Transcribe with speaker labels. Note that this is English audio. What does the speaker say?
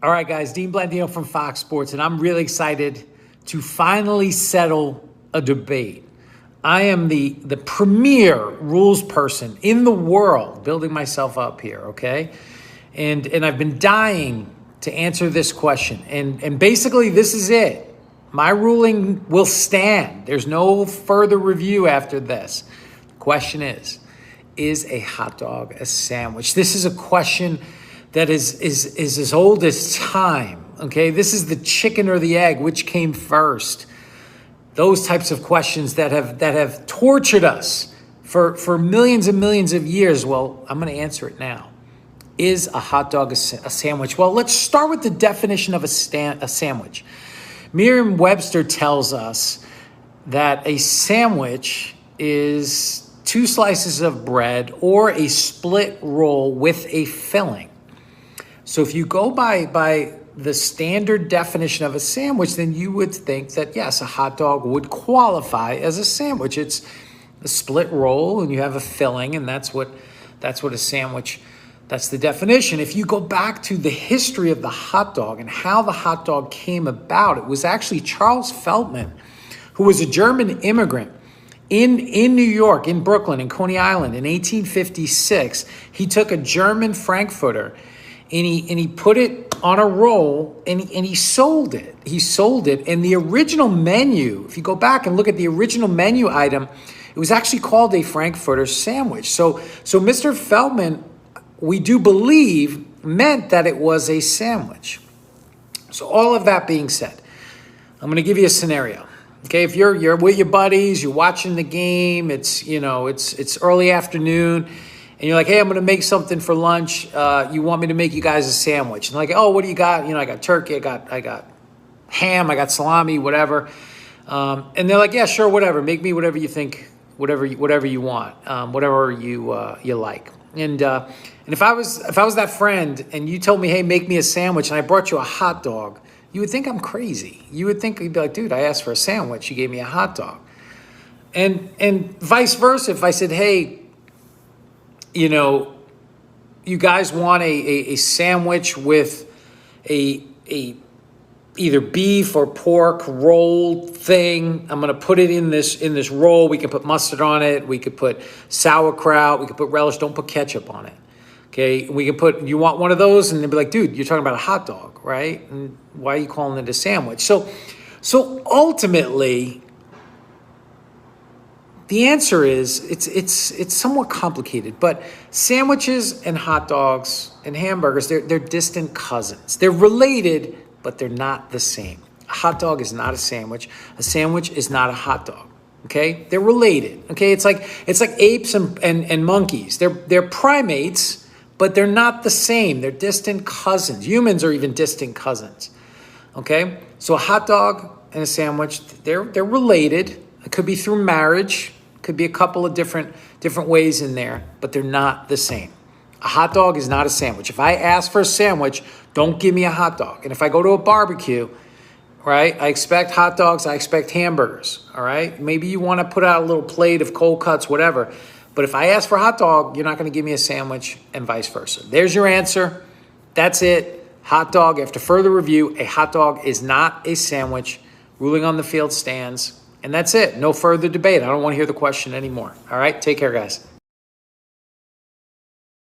Speaker 1: All right, guys, Dean Blandino from Fox Sports, and I'm really excited to finally settle a debate. I am the premier rules person in the world, building myself up here, okay? And I've been dying to answer this question. And basically, this is it. My ruling will stand. There's no further review after this. The question is a hot dog a sandwich? This is a question that is as old as time, okay? This is the chicken or the egg, which came first? Those types of questions that have tortured us for millions and millions of years. Well, I'm going to answer it now. Is a hot dog a sandwich? Well, let's start with the definition of a sandwich. Merriam-Webster tells us that a sandwich is 2 slices of bread or a split roll with a filling. So if you go by the standard definition of a sandwich, then you would think that, yes, a hot dog would qualify as a sandwich. It's a split roll and you have a filling, and that's what a sandwich, that's the definition. If you go back to the history of the hot dog and how the hot dog came about, it was actually Charles Feldman, who was a German immigrant in New York, in Brooklyn, in Coney Island in 1856. He took a German Frankfurter and he put it on a roll and he sold it. He sold it. And the original menu, if you go back and look at the original menu item, it was actually called a Frankfurter sandwich. So Mr. Feldman, we do believe, meant that it was a sandwich. So all of that being said, I'm going to give you a scenario. Okay, if you're with your buddies, you're watching the game, it's early afternoon, and you're like, hey, I'm going to make something for lunch. You want me to make you guys a sandwich? And like, oh, what do you got? I got turkey, I got ham, I got salami, whatever. And they're like, yeah, sure, whatever. Make me whatever you think, whatever you want, whatever you like. And if I was that friend and you told me, hey, make me a sandwich, and I brought you a hot dog, you would think I'm crazy. You would think, you'd be like, dude, I asked for a sandwich, you gave me a hot dog. And vice versa, if I said, hey, you guys want a sandwich with a either beef or pork rolled thing. I'm going to put it in this roll. We can put mustard on it. We could put sauerkraut. We could put relish. Don't put ketchup on it. Okay, we can put, you want one of those? And they'd be like, dude, you're talking about a hot dog, right? And why are you calling it a sandwich? So ultimately, the answer is it's somewhat complicated, but sandwiches and hot dogs and hamburgers, they're distant cousins. They're related, but they're not the same. A hot dog is not a sandwich. A sandwich is not a hot dog. Okay, they're related. Okay, it's like apes and monkeys. They're primates, but they're not the same. They're distant cousins. Humans are even distant cousins. Okay, so a hot dog and a sandwich, they're related. It could be through marriage. Could be a couple of different ways in there, but they're not the same. A hot dog is not a sandwich. If I ask for a sandwich, don't give me a hot dog. And if I go to a barbecue, right, I expect hot dogs, I expect hamburgers, all right? Maybe you want to put out a little plate of cold cuts, whatever. But if I ask for a hot dog, you're not going to give me a sandwich, and vice versa. There's your answer. That's it. Hot dog. After further review, a hot dog is not a sandwich. Ruling on the field stands. And that's it. No further debate. I don't want to hear the question anymore. All right? Take care, guys.